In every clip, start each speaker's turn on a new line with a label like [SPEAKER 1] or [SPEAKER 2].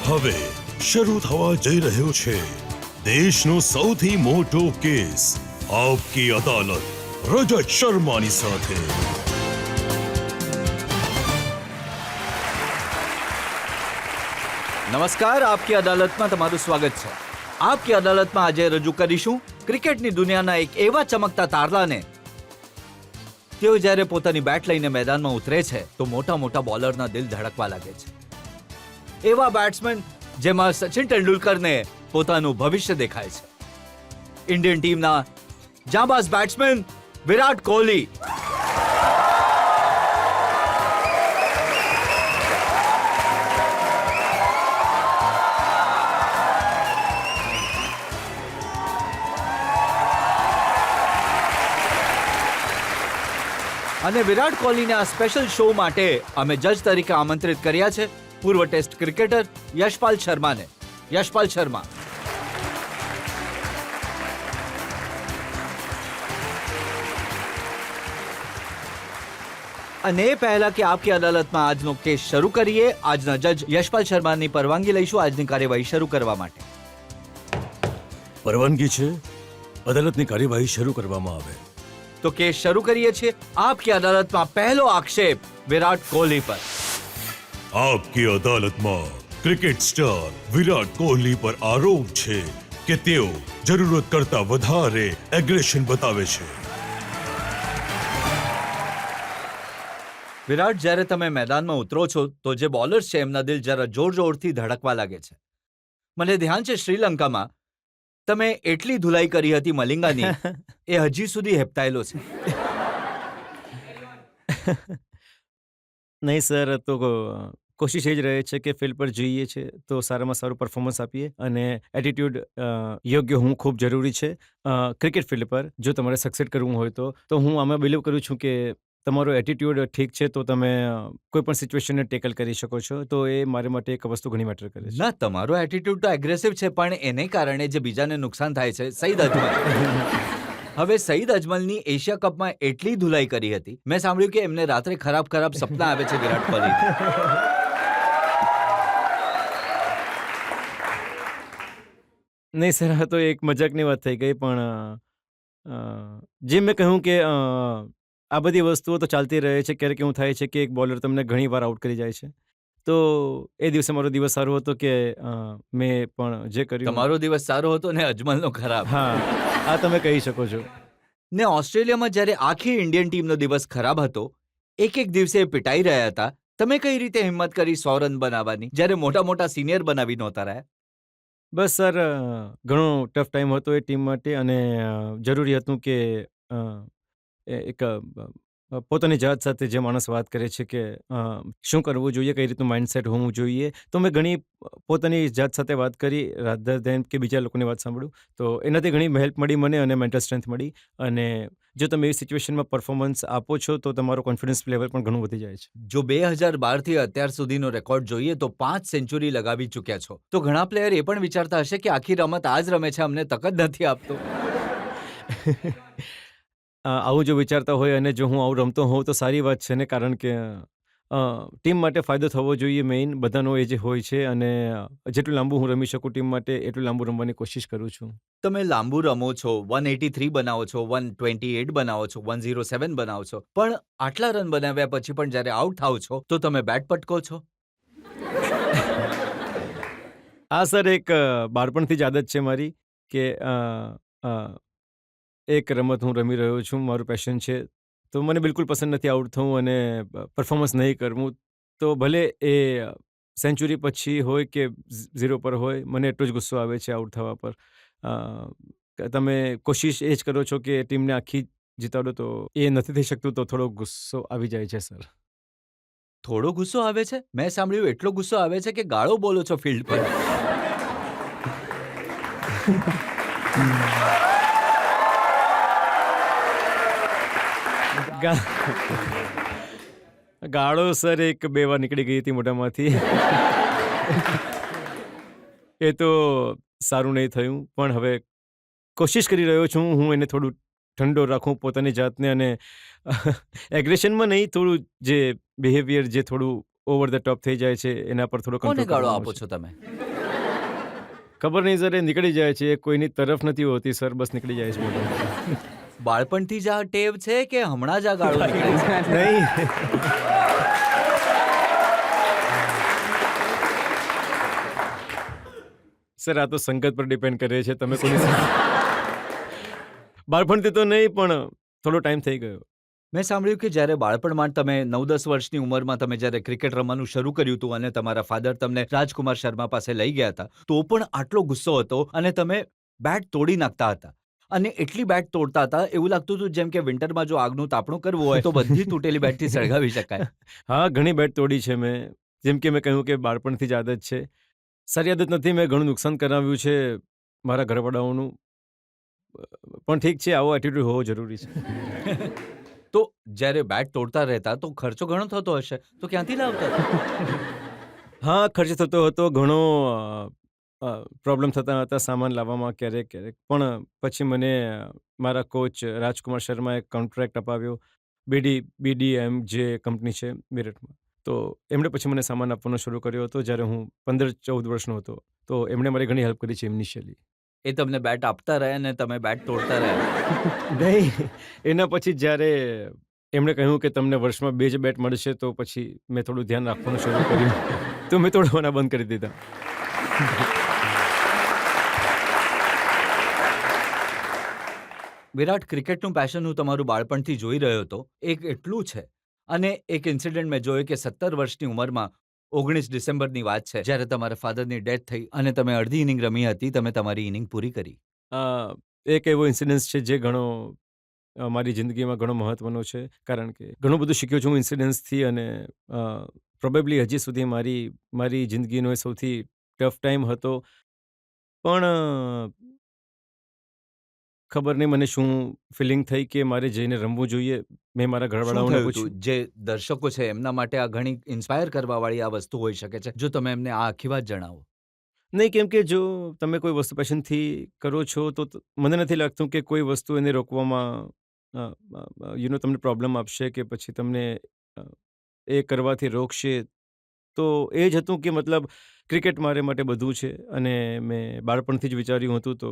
[SPEAKER 1] હવે શરૂ થવા જઈ રહ્યો છે દેશનો સૌથી મોટો કેસ આપકી અદાલત રજત શર્માની સાથે।
[SPEAKER 2] નમસ્કાર, આપકી અદાલતમાં તમારું સ્વાગત છે। આપકી અદાલતમાં આજે રજૂ કરીશું ક્રિકેટની દુનિયાના એક એવા ચમકતા તારલાને તેઓ જ્યારે પોતાની બેટ લઈને મેદાનમાં ઉતરે છે તો મોટા મોટા બોલરના દિલ ધડકવા લાગે છે। એવા બેટ્સમેન જેમાં સચિન તેંડુલકરને પોતાનું ભવિષ્ય દેખાય છે। ઇન્ડિયન ટીમના જાંબાઝ બેટ્સમેન વિરાટ કોહલી, અને વિરાટ કોહલીને આ સ્પેશિયલ શો માટે અમે જજ તરીકે આમંત્રિત કર્યા છે પૂર્વ ટેસ્ટ ક્રિકેટર યશપાલ શર્માને। યશપાલ શર્મા, અને એ પહેલા કે આપકી અદાલતમાં આજનો કેસ શરૂ કરીએ, આજના જજ યશપાલ શર્માની પરવાનગી લઈશું આજની કાર્યવાહી શરૂ કરવા માટે।
[SPEAKER 1] પરવાનગી છે, અદાલતની કાર્યવાહી શરૂ કરવામાં આવે
[SPEAKER 2] તો કેસ શરૂ કરીએ છીએ। આપકી અદાલતમાં પહેલો આક્ષેપ વિરાટ કોહલી પર।
[SPEAKER 1] આપકી અદાલતમાં ક્રિકેટ સ્ટાર વિરાટ કોહલી પર આરોપ છે કે તેઓ જરૂરત કરતા વધારે એગ્રેશન બતાવે છે।
[SPEAKER 2] વિરાટ, જ્યારે તમે મેદાનમાં ઉતરો છો તો જે બોલર્સ છે એમના દિલ જરા જોર જોરથી ધડકવા લાગે છે। મને ધ્યાન છે શ્રીલંકામાં તમે એટલી ધુલાઈ કરી હતી મલિંગાની, એ હજી સુધી હેપતાયેલો છે।
[SPEAKER 3] નહીં સર, તો કોશિશ એ જ રહે છે કે ફિલ્ડ પર જઈએ છે તો સારામાં સારું પરફોર્મન્સ આપીએ, અને એટીટ્યૂડ યોગ્ય હોવું ખૂબ જરૂરી છે ક્રિકેટ ફિલ્ડ પર। જો તમારે સક્સેડ કરવું હોય તો હું આમાં બિલીવ કરું છું કે તમારો એટીટ્યૂડ ઠીક છે તો તમે કોઈ પણ સિચ્યુએશનને ટેકલ કરી શકો છો, તો એ મારા માટે એક વસ્તુ ઘણી મેટર કરે છે।
[SPEAKER 2] ના, તમારો એટીટ્યુડ તો એગ્રેસિવ છે, પણ એને કારણે જે બીજાને નુકસાન થાય છે, સઈદ અજમલ। હવે સઈદ અજમલની એશિયા કપમાં એટલી ધુલાઈ કરી હતી, મેં સાંભળ્યું કે એમને રાત્રે ખરાબ સપના આવે છે વિરાટ કોહલી।
[SPEAKER 3] નહીં સર, આ તો એક મજાકની વાત થઈ ગઈ, પણ જેમ મેં કહ્યું કે આ બધી વસ્તુઓ તો ચાલતી રહે છે। ક્યારેક એવું થાય છે કે એક બોલર તમને ઘણી વાર આઉટ કરી જાય છે, તો એ દિવસે મારો દિવસ સારો હતો કે મેં પણ જે કર્યું।
[SPEAKER 2] તમારો દિવસ સારો હતો ને અજમલનો ખરાબ।
[SPEAKER 3] હા, આ તમે કહી શકો છો।
[SPEAKER 2] ને ઓસ્ટ્રેલિયામાં જ્યારે આખી ઇન્ડિયન ટીમનો દિવસ ખરાબ હતો, એક દિવસે એ પિટાઈ રહ્યા હતા, તમે કઈ રીતે હિંમત કરી 100 રન બનાવવાની જ્યારે મોટા મોટા સિનિયર બનાવી નહોતા રહ્યા?
[SPEAKER 3] બસ સર, ઘણો ટફ ટાઈમ હતો એ ટીમ માટે, અને જરૂરી હતું કે એક પોતાની જાત સાથે જે માણસ વાત કરે છે કે શું કરવું જોઈએ, કઈ રીતનું માઇન્ડસેટ હોવું જોઈએ, તો મેં ઘણી પોતાની જાત સાથે વાત કરી રાધર દેન કે બીજા લોકોની વાત સાંભળું, તો એનાથી ઘણી હેલ્પ મળી મને, અને મેન્ટલ સ્ટ્રેન્થ મળી। અને જો તમે એવી સિચ્યુએશનમાં પરફોર્મન્સ આપો છો તો તમારો કોન્ફિડન્સ લેવલ પણ ઘણું વધી જાય છે।
[SPEAKER 2] જો 2012થી અત્યાર સુધીનો રેકોર્ડ જોઈએ તો 5 સેન્ચુરી લગાવી ચૂક્યા છો, તો ઘણા પ્લેયર એ પણ વિચારતા હશે કે આખી રમત આ જ રમે છે, અમને તક જ નથી આપતો।
[SPEAKER 3] આવું જો વિચારતા હોય અને જો હું આવું રમતો હોઉં તો સારી વાત છે ને, કારણ કે ટીમ માટે ફાયદો થવો જોઈએ, મેઇન બધાનો એ જે હોય છે, અને જેટલું લાંબુ હું રમી શકું ટીમ માટે એટલું લાંબુ રમવાની કોશિશ કરું છું।
[SPEAKER 2] તમે લાંબુ રમો છો, 183 બનાવો છો, 128 બનાવો છો, 107 બનાવો છો, પણ આટલા રન બનાવ્યા પછી પણ જ્યારે આઉટ થાવ છો તો તમે બેટ પટકો છો।
[SPEAKER 3] આ સર એક બાળપણથી જ આદત છે મારી કે એક રમત હું રમી રહ્યો છું, મારું પેશન છે, તો મને બિલકુલ પસંદ નથી આઉટ થવું અને પરફોર્મન્સ નહીં કરવું, તો ભલે એ સેન્ચુરી પછી હોય કે 0 પર હોય, મને એટલો જ ગુસ્સો આવે છે આઉટ થવા પર। તમે કોશિશ એ જ કરો છો કે ટીમને આખી જીતાડો, તો એ નથી થઈ શકતું, તો થોડો ગુસ્સો આવી જાય છે સર।
[SPEAKER 2] થોડો ગુસ્સો આવે છે? મેં સાંભળ્યું એટલો ગુસ્સો આવે છે કે ગાળો બોલો છો ફિલ્ડ પર।
[SPEAKER 3] ગાળો સર 1-2 વાર નીકળી ગઈ હતી મોઢામાંથી। એ તો સારું નહીં થયું, પણ હવે કોશિશ કરી રહ્યો છું હું એને થોડું ઠંડો રાખું પોતાની જાતને, અને એગ્રેશનમાં નહીં, થોડું જે બિહેવિયર જે થોડું ઓવર ધ ટોપ થઈ જાય છે એના પર થોડો
[SPEAKER 2] કોને
[SPEAKER 3] કંટ્રોલ
[SPEAKER 2] ગાળો
[SPEAKER 3] કરવાનો
[SPEAKER 2] આપો
[SPEAKER 3] છે.
[SPEAKER 2] છો તમે?
[SPEAKER 3] ખબર નહીં સર, એ નીકળી જાય છે, એ કોઈની તરફ નથી હોતી સર, બસ નીકળી જાય છે મોઢામાંથી.
[SPEAKER 2] બાળપણથી જ આ ટેવ છે કે હમણાં જ આ ગાળો નીકળે છે?
[SPEAKER 3] નહીં. સર, આ તો સંગત પર ડિપેન્ડ કરે છે, તમે કોની બાળપણથી તો નહીં, પણ થોડો ટાઈમ થઈ ગયો.
[SPEAKER 2] મેં સાંભળ્યું કે જ્યારે બાળપણમાં તમે 9-10 વર્ષની ઉંમરમાં તમે જ્યારે ક્રિકેટ રમવાનું શરૂ કર્યું હતું અને તમારા ફાધર તમને રાજકુમાર શર્મા પાસે લઈ ગયા હતા, તો પણ આટલો ગુસ્સો હતો અને તમે બેટ તોડી નાખતા હતા. અને એટલી બેટ તોડતા હતા, એવું લાગતું હતું જેમ કે વિન્ટરમાં જો આગનું તાપણું કરવું હોય તો બધી તૂટેલી બેટથી સળગાવી શકાય.
[SPEAKER 3] હા, ઘણી બેટ તોડી છે મેં. જેમ કે મેં કહ્યું કે બાળપણથી જ આદત છે. સારી આદત નથી, મેં ઘણું નુકસાન કરાવ્યું છે મારા ઘરવાળાઓનું. પણ ઠીક છે, આવો એટીટ્યુડ હોવો જરૂરી છે.
[SPEAKER 2] તો જ્યારે બેટ તોડતા રહેતા તો ખર્ચો ઘણો થતો હશે, તો ક્યાંથી લાવતા હતા?
[SPEAKER 3] હા, ખર્ચ થતો હતો ઘણો. પ્રોબ્લેમ થતા હતા સામાન લાવવામાં ક્યારેક ક્યારેક, પણ પછી મને મારા કોચ રાજકુમાર શર્માએ કોન્ટ્રાક્ટ અપાવ્યો BDM જે કંપની છે મેરઠમાં. તો એમણે પછી મને સામાન આપવાનો શરૂ કર્યો હતો જ્યારે હું 15-14 વર્ષનો હતો. તો એમણે મારી ઘણી હેલ્પ કરી છે ઇનિશિયલી.
[SPEAKER 2] એ તમને બેટ આપતા રહ્યા અને તમે બેટ તોડતા રહ્યા.
[SPEAKER 3] નહીં, એના પછી જ્યારે એમણે કહ્યું કે તમને વર્ષમાં 2 જ બેટ મળશે, તો પછી મેં થોડું ધ્યાન રાખવાનું શરૂ કર્યું. તો મેં તોડવાના બંધ કરી દીધા.
[SPEAKER 2] વિરાટ, ક્રિકેટનું પેશન હું તમારું બાળપણથી જોઈ રહ્યો હતો. એક એટલું છે અને એક ઇન્સિડન્ટ મેં જોયો કે 17 વર્ષની ઉંમરમાં 19 ડિસેમ્બરની વાત છે, જ્યારે તમારા ફાધરની ડેથ થઈ અને તમે અડધી ઇનિંગ રમી હતી, તમે તમારી ઇનિંગ પૂરી કરી.
[SPEAKER 3] અ, એક એવો ઇન્સિડન્સ છે જે ઘણો મારી જિંદગીમાં ઘણો મહત્વનો છે, કારણ કે ઘણું બધું શીખ્યો છું હું ઇન્સિડન્સથી. અને પ્રોબેબલી હજી સુધી મારી જિંદગીનો એ સૌથી ટફ ટાઈમ હતો. પણ ખબર નહીં મને શું ફિલિંગ થઈ કે મારે જઈને રમવું જોઈએ. મેં મારા
[SPEAKER 2] શું
[SPEAKER 3] ઘરવાળાઓને
[SPEAKER 2] થયું
[SPEAKER 3] પૂછ્યું.
[SPEAKER 2] હતું? જે દર્શકો છે એમના માટે આ ઘણી ઇન્સ્પાયર કરવાવાળી આ વસ્તુ હોઈ શકે છે. જો તમે એમને આ આખી વાત જણાવો.
[SPEAKER 3] નહીં, કેમ કે જો તમે કોઈ વસ્તુ પેશનથી કરો છો તો મને નથી લાગતું કે કોઈ વસ્તુ એને રોકવામાં તમને પ્રોબ્લેમ આપશે કે પછી તમને અ, એ કરવાથી રોકશે. તો એ જ હતું કે મતલબ ક્રિકેટ મારે માટે બધું છે અને મેં બાળપણથી જ વિચાર્યું હતું. તો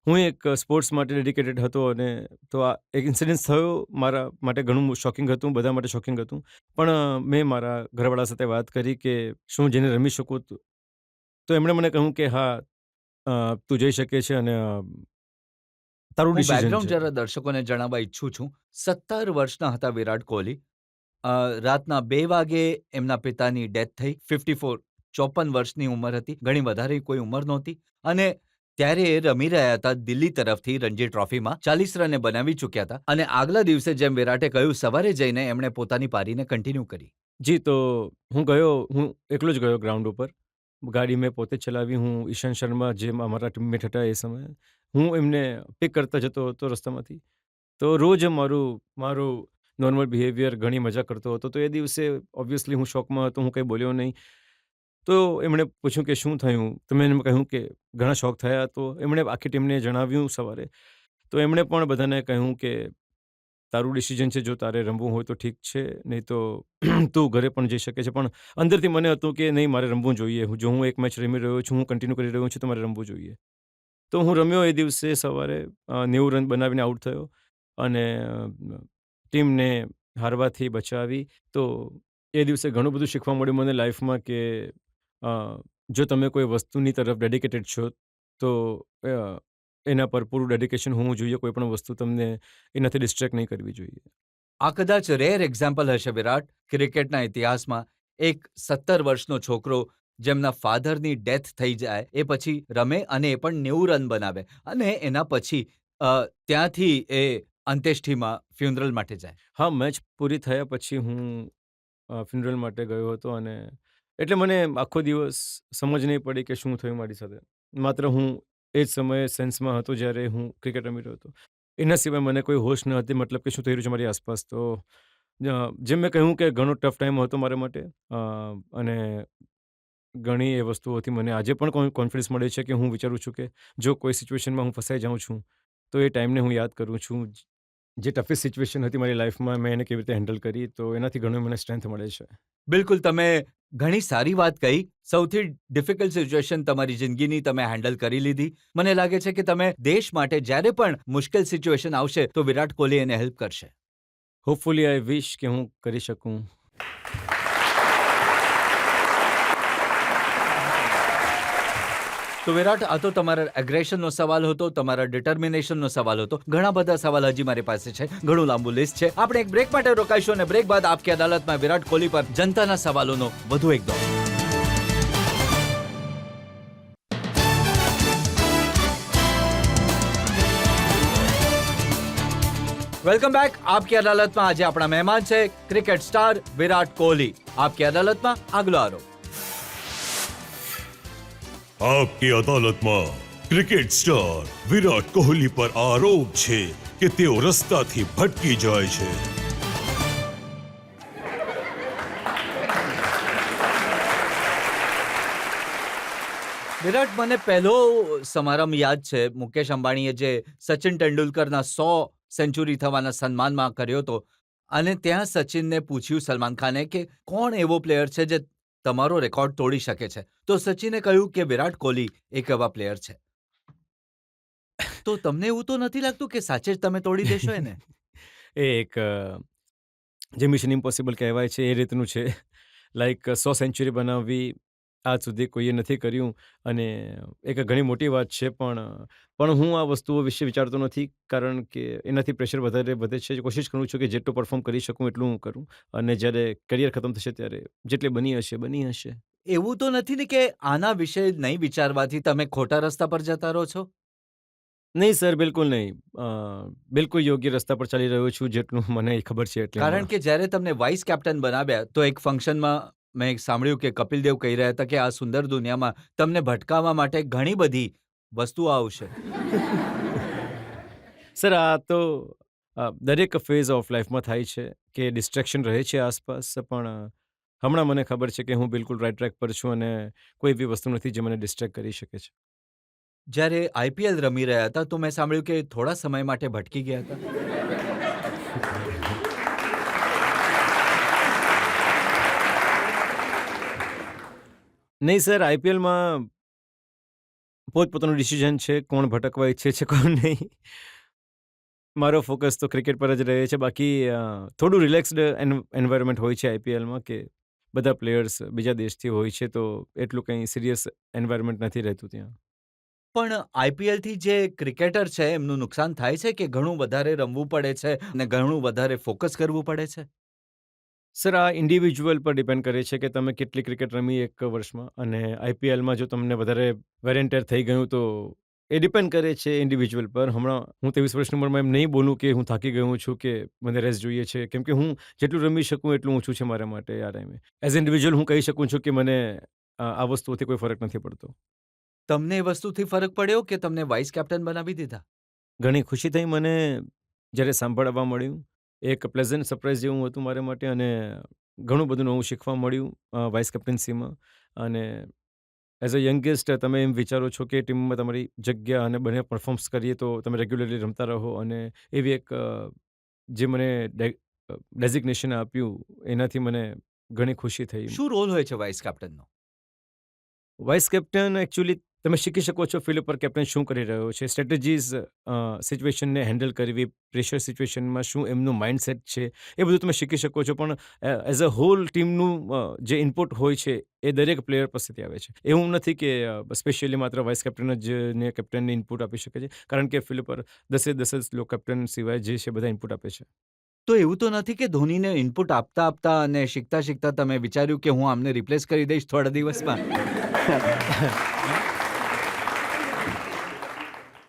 [SPEAKER 3] હું એક સ્પોર્ટ્સ માટે ડેડિકેટેડ હતો અને તો આ એક ઇન્સિડન્સ થયો મારા માટે ઘણું શોકિંગ હતું, બધા માટે શોકિંગ હતું. પણ મેં મારા ઘરવાળા સાથે વાત કરી કે શું જઈને રમી શકું? તો એમણે મને કહ્યું કે હા, તું જઈ શકે છે અને તારું
[SPEAKER 2] હું
[SPEAKER 3] ડિસિઝન
[SPEAKER 2] બેકગ્રાઉન્ડ
[SPEAKER 3] છે.
[SPEAKER 2] જરા દર્શકોને જણાવવા ઈચ્છું છું. 17 વર્ષના હતા વિરાટ કોહલી. રાતના 2 વાગે એમના પિતાની ડેથ થઈ. 54 વર્ષની ઉંમર હતી. ઘણી વધારે કોઈ ઉંમર નહોતી અને ત્યારે એ રમી રહ્યા હતા દિલ્હી તરફથી રણજી ટ્રોફીમાં. 40 રને બનાવી ચૂક્યા હતા અને આગલા દિવસે જેમ વિરાટે કહ્યું, સવારે જઈને એમણે પોતાની પારીને કન્ટિન્યુ કરી.
[SPEAKER 3] જી, તો હું એકલો જ ગયો ગ્રાઉન્ડ ઉપર. ગાડી મેં પોતે જ ચલાવી. હું ઈશાંત શર્મા જે અમારા ટીમમેટ હતા એ સમયે, હું એમને પિક કરતા જતો હતો રસ્તામાંથી. તો રોજ મારું નોર્મલ બિહેવિયર, ઘણી મજા કરતો હતો. તો એ દિવસે ઓબ્વિયસલી હું શોકમાં હતો, હું કંઈ બોલ્યો નહીં. તો એમણે પૂછ્યું કે શું થયું? તો મેં એમને કહ્યું કે ઘણા શોક થયા. તો એમણે આખી ટીમને જણાવ્યું સવારે. તો એમણે પણ બધાને કહ્યું કે તારું ડિસિઝન છે, જો તારે રમવું હોય તો ઠીક છે, નહીં તો તું ઘરે પણ જઈ શકે છે. પણ અંદરથી મને હતું કે નહીં, મારે રમવું જોઈએ. જો હું એક મેચ રમી રહ્યો છું, હું કન્ટિન્યુ કરી રહ્યો છું, તો મારે રમવું જોઈએ. તો હું રમ્યો એ દિવસે સવારે. 90 રન બનાવીને આઉટ થયો અને ટીમને હારવાથી બચાવી. તો એ દિવસે ઘણું બધું શીખવા મળ્યું મને લાઈફમાં કે અ, જો તમે કોઈ વસ્તુની તરફ ડેડિકેટેડ છો તો એના પર પૂરું ડેડિકેશન હોવું જોઈએ. કોઈ પણ વસ્તુ તમને એનાથી ડિસ્ટ્રેક્ટ નહીં કરવી જોઈએ.
[SPEAKER 2] આ કદાચ રેર એક્ઝામ્પલ હશે વિરાટ, ક્રિકેટના ઇતિહાસમાં. એક 17 વર્ષનો છોકરો જેમના ફાધરની ડેથ થઈ જાય એ પછી રમે અને એ પણ 90 રન બનાવે અને એના પછી ત્યાંથી એ અંત્યેષ્ટિમાં ફ્યુનરલ માટે જાય.
[SPEAKER 3] હા, મેચ પૂરી થયા પછી હું ફ્યુનરલ માટે ગયો હતો અને એટલે મને આખો દિવસ સમજ નહીં પડી કે શું થયું મારી સાથે. માત્ર હું એ જ સમયે સેન્સમાં હતો જ્યારે હું ક્રિકેટ રમી રહ્યો હતો. એના સિવાય મને કોઈ હોશ ન હતી, મતલબ કે શું થઈ રહ્યું છે મારી આસપાસ. તો જેમ મેં કહ્યું કે ઘણો ટફ ટાઈમ હતો મારા માટે. અને ઘણી એ વસ્તુઓથી મને આજે પણ કોન્ફિડન્સ મળે છે કે હું વિચારું છું કે જો કોઈ સિચ્યુએશનમાં હું ફસાઈ જાઉં છું, તો એ ટાઈમને હું યાદ કરું છું. જે ટફેસ્ટ સિચ્યુએશન હતી મારી લાઈફમાં, મેં એને કેવી રીતે હેન્ડલ કરી, તો એનાથી ઘણું મને સ્ટ્રેન્થ મળે છે.
[SPEAKER 2] બિલકુલ, તમે ઘણી સારી વાત કહી. સૌથી ડિફિકલ્ટ સિચ્યુએશન તમારી જિંદગીની તમે હેન્ડલ કરી લીધી. મને લાગે છે કે તમે દેશ માટે જ્યારે પણ મુશ્કેલ સિચ્યુએશન આવશે તો વિરાટ કોહલી એને હેલ્પ કરશે.
[SPEAKER 3] હોપફુલી આઈ વિશ કે હું કરી શકું.
[SPEAKER 2] તો વિરાટ, આ તો તમારા એગ્રેશનનો સવાલ હતો, તમારા ડિટર્મિનેશનનો સવાલ હતો. ઘણા બધા સવાલ હજી મારી પાસે છે, ઘણું લાંબુ લિસ્ટ છે. આપણે એક બ્રેક માટે રોકાઈશું અને બ્રેક બાદ આપકી અદાલતમાં વિરાટ કોહલી પર જનતાના સવાલોનો વધુ એક દોર. Welcome back. આપકી અદાલતમાં આજે આપણા મહેમાન છે ક્રિકેટ સ્ટાર વિરાટ કોહલી. આપકી અદાલતમાં આગલો આરોપ.
[SPEAKER 1] આપકી અદાલતમાં ક્રિકેટ સ્ટાર વિરાટ કોહલી પર આરોપ છે કે તેઓ રસ્તાથી ભટકી જાય છે.
[SPEAKER 2] વિરાટ, મને પહેલો સમારંભ યાદ છે મુકેશ અંબાણીએ જે સચિન તેંડુલકરના 100 સેન્ચુરી થવાના સન્માનમાં કર્યો હતો, અને ત્યાં સચિનને પૂછ્યું સલમાન ખાને કે કોણ એવો પ્લેયર છે જે તમારો રેકોર્ડ તોડી શકે છે, તો સચિને કહ્યું કે વિરાટ કોહલી એક એવા પ્લેયર છે. તો તમને એવું તો નથી લાગતું કે સાચે જ તમે તોડી દેશો એને?
[SPEAKER 3] એ એક જે મિશન ઇમ્પોસિબલ કહેવાય છે એ રીતનું છે. લાઈક 100 સેન્ચુરી બનાવવી આજ સુધી કોઈએ નથી કર્યું, અને એક ઘણી મોટી વાત છે. પણ હું આ વસ્તુઓ વિશે વિચારતો નથી, કારણ કે એનાથી પ્રેશર વધારે વધે છે. કોશિશ કરું છું કે જેટલું પરફોર્મ કરી શકું એટલું હું કરું, અને જ્યારે કરિયર ખતમ થશે ત્યારે જેટલી બની હશે.
[SPEAKER 2] એવું તો નથી ને કે આના વિશે નહીં વિચારવાથી તમે ખોટા રસ્તા પર જતા રહો છો?
[SPEAKER 3] નહીં સર, બિલકુલ નહીં. બિલકુલ યોગ્ય રસ્તા પર ચાલી રહ્યો છું, જેટલું મને ખબર છે એટલે.
[SPEAKER 2] કારણ કે જ્યારે તમને વાઇસ કેપ્ટન બનાવ્યા તો એક ફંક્શનમાં મેં સાંભળ્યું કે કપિલ દેવ કહી રહ્યા હતા કે આ સુંદર દુનિયામાં તમને ભટકાવવા માટે ઘણી બધી વસ્તુઓ આવશે.
[SPEAKER 3] સર, આ તો દરેક ફેઝ ઓફ લાઈફમાં થાય છે કે ડિસ્ટ્રેક્શન રહે છે આસપાસ, પણ હમણાં મને ખબર છે કે હું બિલકુલ રાઈટ ટ્રેક પર છું, અને કોઈ એવી વસ્તુ નથી જે મને ડિસ્ટ્રેક્ટ કરી શકે છે.
[SPEAKER 2] જ્યારે આઈપીએલ રમી રહ્યા હતા તો મેં સાંભળ્યું કે થોડા સમય માટે ભટકી ગયા હતા.
[SPEAKER 3] નહીં સર, આઈપીએલમાં પોતપોતાનું ડિસિઝન છે, કોણ ભટકવા ઈચ્છે છે કોણ નહીં. મારો ફોકસ તો ક્રિકેટ પર જ રહે છે. બાકી થોડું રિલેક્સ્ડ એન્વાયરમેન્ટ હોય છે આઈપીએલમાં, કે બધા પ્લેયર્સ બીજા દેશથી હોય છે, તો એટલું કંઈ સિરિયસ એન્વાયરમેન્ટ નથી રહેતું ત્યાં.
[SPEAKER 2] પણ આઈપીએલથી જે ક્રિકેટર છે એમનું નુકસાન થાય છે કે ઘણું વધારે રમવું પડે છે અને ઘણું વધારે ફોકસ કરવું પડે છે?
[SPEAKER 3] સર, આ ઇન્ડિવિજ્યુઅલ પર ડિપેન્ડ કરે છે કે તમે કેટલી ક્રિકેટ રમી એક વર્ષમાં, અને આઈપીએલમાં જો તમને વધારે વેરેન્ટેર થઈ ગયું તો એ ડિપેન્ડ કરે છે ઇન્ડિવિજ્યુઅલ પર. હમણાં હું 23 વર્ષની ઉંમરમાં એમ નહીં બોલું કે હું થાકી ગયો છું કે મને રેસ્ટ જોઈએ છે, કેમ કે હું જેટલું રમી શકું એટલું ઓછું છે મારા માટે આ ટાઈમે. એઝ ઇન્ડિવિજ્યુઅલ હું કહી શકું છું કે મને આ વસ્તુઓથી કોઈ ફરક નથી પડતો.
[SPEAKER 2] તમને એ વસ્તુથી ફરક પડ્યો કે તમને વાઇસ કેપ્ટન બનાવી દીધા?
[SPEAKER 3] ઘણી ખુશી થઈ મને જ્યારે સાંભળવા મળ્યું. એક પ્લેઝન્ટ સરપ્રાઈઝ જેવું હતું મારા માટે, અને ઘણું બધું નવું શીખવા મળ્યું વાઇસ કેપ્ટન્સીમાં. અને એઝ અ યંગેસ્ટ તમે એમ વિચારો છો કે ટીમમાં તમારી જગ્યા અને બંને પરફોર્મ્સ કરીએ તો તમે રેગ્યુલરલી રમતા રહો, અને એવી એક જે મને ડેઝિગ્નેશન આપ્યું એનાથી મને ઘણી ખુશી થઈ.
[SPEAKER 2] શું રોલ હોય છે વાઇસ કેપ્ટનનો?
[SPEAKER 3] વાઇસ કેપ્ટન એકચ્યુઅલી તમે શીખી શકો છો ફિલ્ડ ઉપર કેપ્ટન શું કરી રહ્યો છે, સ્ટ્રેટેજીસ, સિચ્યુએશનને હેન્ડલ કરવી, પ્રેશર સિચ્યુએશનમાં શું એમનું માઇન્ડસેટ છે, એ બધું તમે શીખી શકો છો. પણ એઝ અ હોલ ટીમનું જે ઇનપુટ હોય છે એ દરેક પ્લેયર પાસેથી આવે છે. એવું નથી કે સ્પેશિયલી માત્ર વાઇસ કેપ્ટન જ ને કેપ્ટનને ઇનપુટ આપી શકે છે, કારણ કે ફિલ્ડ પર 10 જ લોકો કેપ્ટન સિવાય જે છે બધા ઇનપુટ આપે છે.
[SPEAKER 2] તો એવું તો નથી કે ધોનીને ઇનપુટ આપતા આપતા અને શીખતા શીખતા તમે વિચાર્યું કે હું આમને રિપ્લેસ કરી દઈશ થોડા દિવસમાં?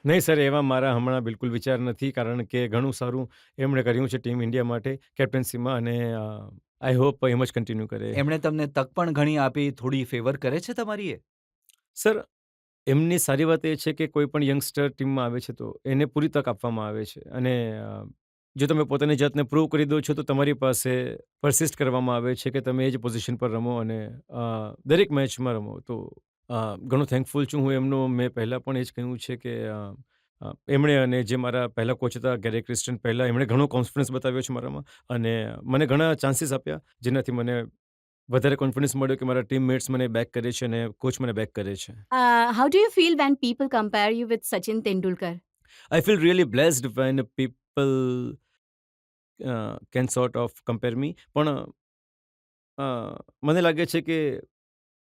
[SPEAKER 3] નહીં સર, એવા મારા હમણાં બિલકુલ વિચાર નથી, કારણ કે ઘણું સારું એમણે કર્યું છે ટીમ ઇન્ડિયા માટે કેપ્ટન્સીમાં, અને આઈ હોપ એમ જ કન્ટિન્યુ કરે.
[SPEAKER 2] એમણે તમને તક પણ ઘણી આપી, થોડી ફેવર કરે છે તમારી એ?
[SPEAKER 3] સર, એમની સારી વાત એ છે કે કોઈ પણ યંગસ્ટર ટીમમાં આવે છે તો એને પૂરી તક આપવામાં આવે છે, અને જો તમે પોતાની જાતને પ્રૂવ કરી દો છો તો તમારી પાસે પરસિસ્ટ કરવામાં આવે છે કે તમે એ જ પોઝિશન પર રમો, અને દરેક મેચમાં રમો. તો ઘણું થેન્કફુલ છું હું એમનો. મેં પહેલાં પણ એ જ કહ્યું છે કે એમણે, અને જે મારા પહેલા કોચ હતા ગેરી ક્રિસ્ટન, પહેલાં એમણે ઘણો કોન્ફિડન્સ બતાવ્યો છે મારામાં, અને મને ઘણા ચાન્સીસ આપ્યા જેનાથી મને વધારે કોન્ફિડન્સ મળ્યો કે મારા ટીમમેટ્સ મને બેક કરે છે અને કોચ મને બેક કરે છે.
[SPEAKER 4] How do you feel when people compare you with Sachin Tendulkar?
[SPEAKER 3] I feel really blessed when people can sort of compare me. પણ મને લાગે છે કે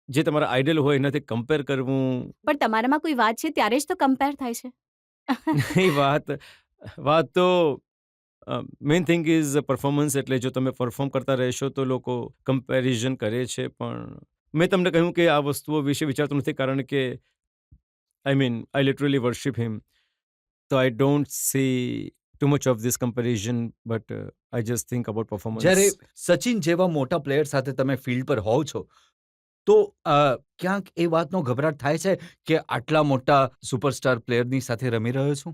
[SPEAKER 3] જે તમારા આઈડલ હોય એનાથી કમ્પેર કરવું
[SPEAKER 4] પણ તમારામાં કોઈ વાત છે ત્યારે જ તો કમ્પેર થાય છે.
[SPEAKER 3] એ વાત તો મેઇન થિંગ ઇઝ પરફોર્મન્સ. એટલે જો તમે પરફોર્મ કરતા રહેશો તો લોકો કમ્પેરિઝન કરે છે. પણ મેં તમને કહ્યું કે આ વસ્તુઓ વિશે વિચારતો નથી, કારણ કે આઈ લિટરલી વર્શિપ હિમ. તો I don't see too much of this comparison, but I just think about performance.
[SPEAKER 2] જ્યારે સચિન જેવા મોટા પ્લેયર સાથે તમે ફિલ્ડ પર હોવ છો તો ક્યાંક એ વાતનો ગભરાટ થાય છે કે આટલા મોટા સુપરસ્ટાર પ્લેયરની સાથે રમી રહ્યો છું?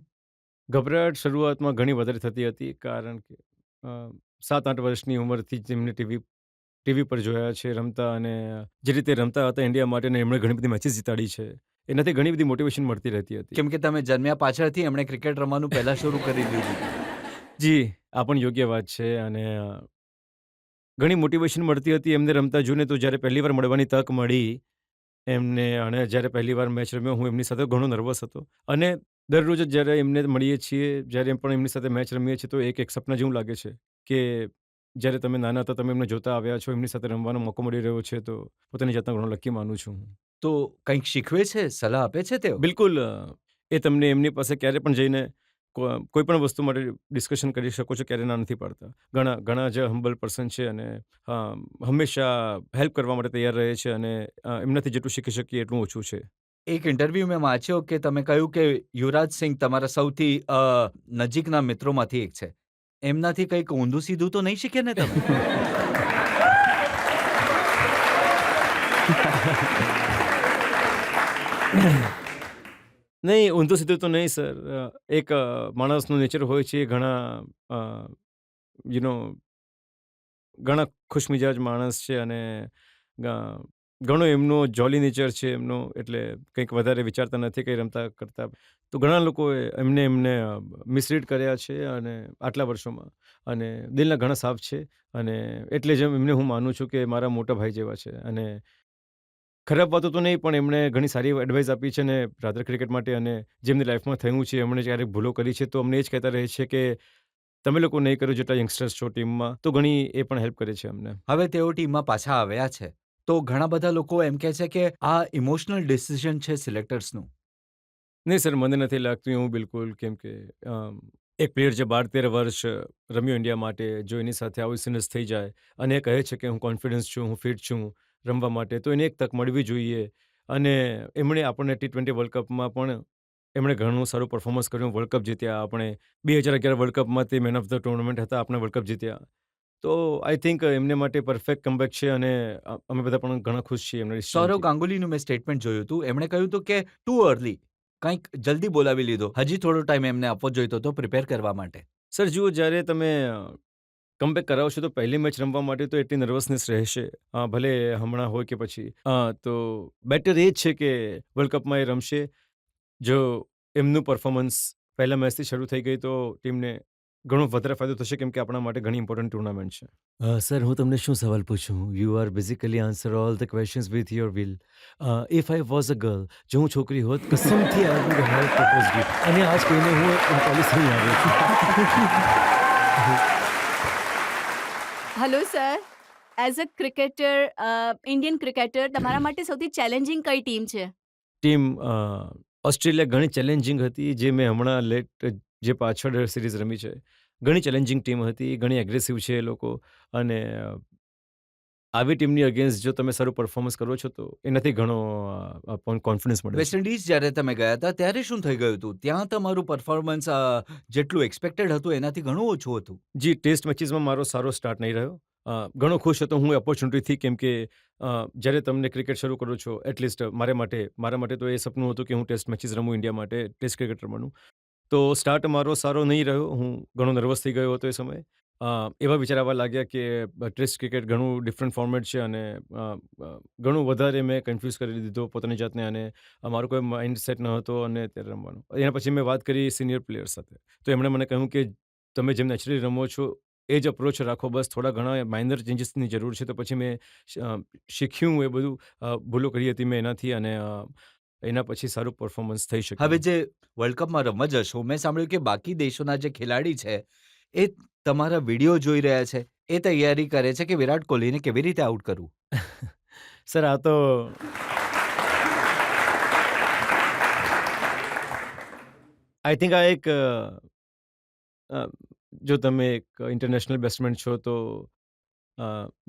[SPEAKER 3] ગભરાટ શરૂઆતમાં ઘણી વધારે થતી હતી, કારણ કે 7-8 વર્ષની ઉંમરથી જ એમને ટીવી પર જોયા છે રમતા, અને જે રીતે રમતા હતા ઇન્ડિયા માટે, અને એમણે ઘણી બધી મેચીસ જીતાડી છે. એનાથી ઘણી બધી મોટિવેશન મળતી રહેતી હતી.
[SPEAKER 2] કેમ કે તમે જન્મ્યા પાછળથી એમણે ક્રિકેટ રમવાનું પહેલા શરૂ કરી દીધું.
[SPEAKER 3] જી, આ પણ યોગ્ય વાત છે. અને ઘણી મોટિવેશન મળતી હતી એમને રમતા જોઈને. તો જ્યારે પહેલી વાર મળવાની તક મળી એમને, અને જ્યારે પહેલી વાર મેચ રમ્યો, હું એમની સાથે ઘણો નર્વસ હતો. અને દરરોજ જ જ્યારે એમને મળીએ છીએ, જ્યારે પણ એમની સાથે મેચ રમીએ છીએ, તો એક સપના જેવું લાગે છે કે જ્યારે તમે નાના હતા તમે એમને જોતા આવ્યા છો, એમની સાથે રમવાનો મોકો મળી રહ્યો છે, તો પોતાની જાતને ઘણો લકી માનું છું હું.
[SPEAKER 2] તો કંઈક શીખવે છે, સલાહ આપે છે તેઓ?
[SPEAKER 3] બિલકુલ. એ તમને એમની પાસે ક્યારે પણ જઈને કોઈ પણ વસ્તુ માટે ડિસ્કશન કરી શકો છો, ક્યારે ના નથી પાડતા. ઘણા જ હમ્બલ પર્સન છે, અને હંમેશા હેલ્પ કરવા માટે તૈયાર રહે છે, અને એમનાથી જેટલું શીખી શકીએ એટલું ઓછું છે.
[SPEAKER 2] એક ઇન્ટરવ્યૂ મેં વાંચ્યો કે તમે કહ્યું કે યુવરાજ સિંહ તમારા સૌથી નજીકના મિત્રોમાંથી એક છે. એમનાથી કંઈક ઊંધું સીધું તો નહીં શીખ્યા ને તમે?
[SPEAKER 3] નહીં, ઊંધું સીધું તો નહીં સર. એક માણસનું નેચર હોય છે, ઘણા ઘણા ખુશમિજાજ માણસ છે, અને ઘણો એમનો જોલી નેચર છે એમનો. એટલે કંઈક વધારે વિચારતા નથી કંઈ રમતા કરતા. તો ઘણા લોકોએ એમને મિસરીડ કર્યા છે અને આટલા વર્ષોમાં, અને દિલના ઘણા સાફ છે. અને એટલે જ એમને હું માનું છું કે મારા મોટા ભાઈ જેવા છે. અને ખરાબ વાતો તો નહીં, પણ એમણે ઘણી સારી એડવાઇસ આપી છે, અને રાત્રે ક્રિકેટ માટે, અને જેમની લાઈફમાં થયું છે, એમણે ક્યારેક ભૂલો કરી છે, તો અમને એ જ કહેતા રહે છે કે તમે લોકો નહીં કરો જેટલા યંગસ્ટર્સ છો ટીમમાં, તો ઘણી એ પણ હેલ્પ કરે છે અમને.
[SPEAKER 2] હવે તેઓ ટીમમાં પાછા આવ્યા છે. તો ઘણા બધા લોકો એમ કહે છે કે આ ઇમોશનલ ડિસિઝન છે સિલેક્ટર્સનું.
[SPEAKER 3] નહીં સર, મને નથી લાગતું એવું બિલકુલ. કેમ કે એક પ્લેયર જે 12-13 વર્ષ રમ્યો ઇન્ડિયા માટે, જો એની સાથે આવું સિનસ થઈ જાય અને એ કહે છે કે હું કોન્ફિડન્સ છું, હું ફિટ છું રમવા માટે, તો એને એક તક મળવી જોઈએ. અને એમણે આપણને T20 વર્લ્ડ કપમાં પણ એમણે ઘણું સારું પરફોર્મન્સ કર્યું. વર્લ્ડ કપ જીત્યા આપણે. 2011 વર્લ્ડ કપમાં તે મેન ઓફ ધ ટુર્નામેન્ટ હતા, આપણે વર્લ્ડ કપ જીત્યા. તો આઈ થિંક એમને માટે પરફેક્ટ કમબેક છે, અને અમે બધા પણ ઘણા ખુશ છીએ એમના
[SPEAKER 2] સૌરવ
[SPEAKER 3] decision થી.
[SPEAKER 2] ગાંગુલીનું મેં સ્ટેટમેન્ટ જોયું હતું. એમણે કહ્યું હતું કે ટુ અર્લી, કંઈક જલ્દી બોલાવી લીધો. હજી થોડો ટાઈમ એમને આપવો જોઈતો હતો પ્રિપેર કરવા માટે.
[SPEAKER 3] સર જુઓ, જ્યારે તમે કમબેક કરાવશો તો પહેલી મેચ રમવા માટે તો એટલી નર્વસનેસ રહેશે, ભલે હમણાં હોય કે પછી. તો બેટર એ જ છે કે વર્લ્ડ કપમાં એ રમશે. જો એમનું પરફોર્મન્સ પહેલા મેચથી શરૂ થઈ ગઈ તો ટીમને ઘણો વધારે ફાયદો થશે, કેમ કે આપણા માટે ઘણી ઇમ્પોર્ટન્ટ ટુર્નામેન્ટ છે. સર, હું તમને શું સવાલ પૂછું? You are basically answer all the questions with your will. If I was a girl, જો હું છોકરી હોત, કસમથી I would have propose you. અને આજ કોઈને હું પોલિસ નહીં આવ્યો છું.
[SPEAKER 4] Hello sir, as a cricketer, Indian cricketer, તમારા માટે સૌથી ચેલેન્જિંગ કઈ ટીમ છે?
[SPEAKER 3] ટીમ ઓસ્ટ્રેલિયા ઘણી ચેલેન્જિંગ હતી, જે મેં હમણાં જે પાછળ સિરીઝ રમી છે. ઘણી ચેલેન્જિંગ ટીમ હતી, ઘણી એગ્રેસિવ છે એ લોકો. અને આવી ટીમની અગેન્સ્ટ જો તમે સારું પરફોર્મન્સ કરો છો તો એનાથી ઘણો કોન્ફિડન્સ મળે
[SPEAKER 2] વેસ્ટ
[SPEAKER 3] છે.
[SPEAKER 2] ઇન્ડિઝ જ્યારે તમે ગયા હતા ત્યારે શું થઈ ગયું હતું? ત્યાં તમારું પરફોર્મન્સ જેટલું એક્સપેક્ટેડ હતું એનાથી ઘણું ઓછું હતું.
[SPEAKER 3] જી, ટેસ્ટ મેચીસમાં મારો સારો સ્ટાર્ટ નહીં રહ્યો. ઘણો ખુશ હતો હું ઓપોર્ચ્યુનિટીથી, કેમ કે જ્યારે તમને ક્રિકેટ શરૂ કરો છો, એટલીસ્ટ મારા માટે તો એ સપનું હતું કે હું ટેસ્ટ મેચીસ રમું ઇન્ડિયા માટે, ટેસ્ટ ક્રિકેટ રમવાનું. તો સ્ટાર્ટ મારો સારો નહીં રહ્યો. હું ઘણો નર્વસ થઈ ગયો હતો એ સમયે. એવા વિચાર આવવા લાગ્યા કે ટેસ્ટ ક્રિકેટ ઘણું ડિફરન્ટ ફોર્મેટ છે, અને ઘણું વધારે મેં કન્ફ્યુઝ કરી દીધો પોતાની જાતને, અને મારો કોઈ માઇન્ડ સેટ ન હતો અને ત્યારે રમવાનો. એના પછી મેં વાત કરી સિનિયર પ્લેયર્સ સાથે, તો એમણે મને કહ્યું કે તમે જેમ નેચરલી રમો છો એ જ અપ્રોચ રાખો, બસ થોડા ઘણા માઇનર ચેન્જીસની જરૂર છે. તો પછી મેં શીખ્યું એ બધું, ભૂલો કરી હતી મેં એનાથી, અને એના પછી સારું પરફોર્મન્સ થઈ
[SPEAKER 2] હવે
[SPEAKER 3] શક્યું.
[SPEAKER 2] જે વર્લ્ડ કપમાં રમવા જશો, મેં સાંભળ્યું કે બાકી દેશોના જે ખેલાડી છે, એ તમારા વિડીયો જોઈ રહ્યા છે, એ તૈયારી કરે છે કે વિરાટ કોહલીને કેવી રીતે આઉટ કરવું.
[SPEAKER 3] સર, આ તો આઈ થિંક આ એક જો તમે એક ઇન્ટરનેશનલ બેટ્સમેન છો, તો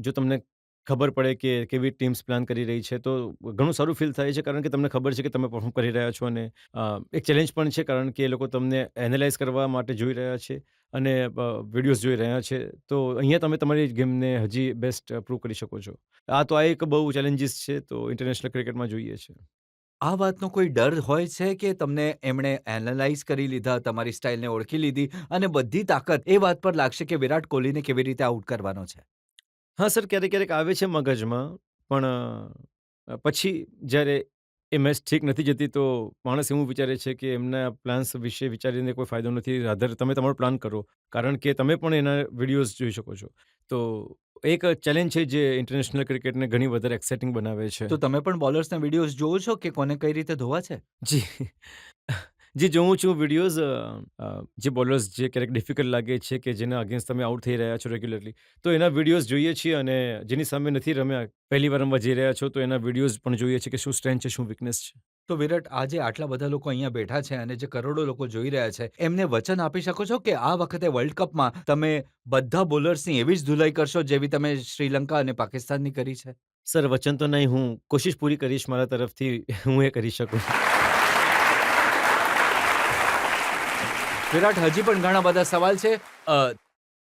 [SPEAKER 3] જો તમને ખબર પડે કે કેવી ટીમ્સ પ્લાન કરી રહી છે, તો ઘણું સારું ફીલ થાય છે, કારણ કે તમને ખબર છે કે તમે પરફોર્મ કરી રહ્યા છો, અને એક ચેલેન્જ પણ છે, કારણ કે એ લોકો તમને એનાલાઇઝ કરવા માટે જોઈ રહ્યા છે, અને વિડીયોઝ જોઈ રહ્યા છે. તો અહીંયા તમે તમારી ગેમને હજી બેસ્ટ પ્રૂવ કરી શકો છો. આ એક બહુ ચેલેન્જીસ છે, તો ઇન્ટરનેશનલ ક્રિકેટમાં જોઈએ છે.
[SPEAKER 2] આ વાતનો કોઈ ડર હોય છે કે તમને એમણે એનાલાઇઝ કરી લીધા, તમારી સ્ટાઇલને ઓળખી લીધી અને બધી તાકાત એ વાત પર લાગશે કે વિરાટ કોહલીને કેવી રીતે આઉટ કરવાનો છે?
[SPEAKER 3] હા સર, ક્યારેક ક્યારેક આવે છે મગજમાં, પણ પછી જ્યારે એ મેચ ઠીક નથી જતી, તો માણસ એવું વિચારે છે કે એમના પ્લાન્સ વિશે વિચારીને કોઈ ફાયદો નથી. રાધર તમે તમારો પ્લાન કરો, કારણ કે તમે પણ એના વિડીયોઝ જોઈ શકો છો. તો એક ચેલેન્જ છે જે ઇન્ટરનેશનલ ક્રિકેટને ઘણી વધારે એક્સાઇટિંગ બનાવે છે.
[SPEAKER 2] તો તમે પણ બોલર્સના વિડીયોઝ જોવો છો કે કોને કઈ રીતે ધોવા છે?
[SPEAKER 3] જી. જી, જોઉં છું વિડીયોઝ. જે બોલર્સ જે ક્યારેક ડિફિકલ્ટ લાગે છે, કે જેના અગેન્સ્ટ તમે આઉટ થઈ રહ્યા છો રેગ્યુલરલી, તો એના વિડીયોઝ જોઈએ છીએ, અને જેની સામે નથી રમ્યા, પહેલી વાર રમવા જઈ રહ્યા છો, તો એના વિડીયોઝ પણ જોઈએ છીએ કે શું સ્ટ્રેન્થ છે, શું વીકનેસ છે.
[SPEAKER 2] તો વિરાટ, આજે આટલા બધા લોકો અહીંયા બેઠા છે અને જે કરોડો લોકો જોઈ રહ્યા છે, એમને વચન આપી શકો છો કે આ વખતે વર્લ્ડ કપમાં તમે બધા બોલર્સની એવી જ ધુલાઈ કરશો જેવી તમે શ્રીલંકા અને પાકિસ્તાનની કરી છે?
[SPEAKER 3] સર, વચન તો નહીં, હું કોશિશ પૂરી કરીશ મારા તરફથી, હું એ કરી શકું.
[SPEAKER 2] વિરાટ, હજી પણ ઘણા બધા સવાલ છે.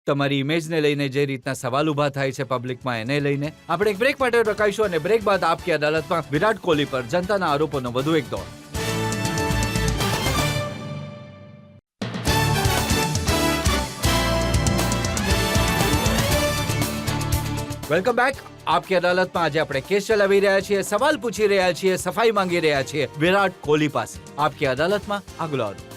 [SPEAKER 2] તમારી ઇમેજને લઈને જે રીતના સવાલ ઊભા થાય છે પબ્લિકમાં, એને લઈને આપણે એક બ્રેક માટે રોકાઈશું, અને બ્રેક બાદ આપકી અદાલતમાં વિરાટ કોહલી પર જનતાના આરોપોનો વધુ એક દોર. Welcome back. આપકી અદાલતમાં આજે આપણે કેસ ચલાવી રહ્યા છીએ, સવાલ પૂછી રહ્યા છીએ, સફાઈ માંગી રહ્યા છીએ વિરાટ કોહલી પાસે. આપકી અદાલતમાં આગલો આરોપ.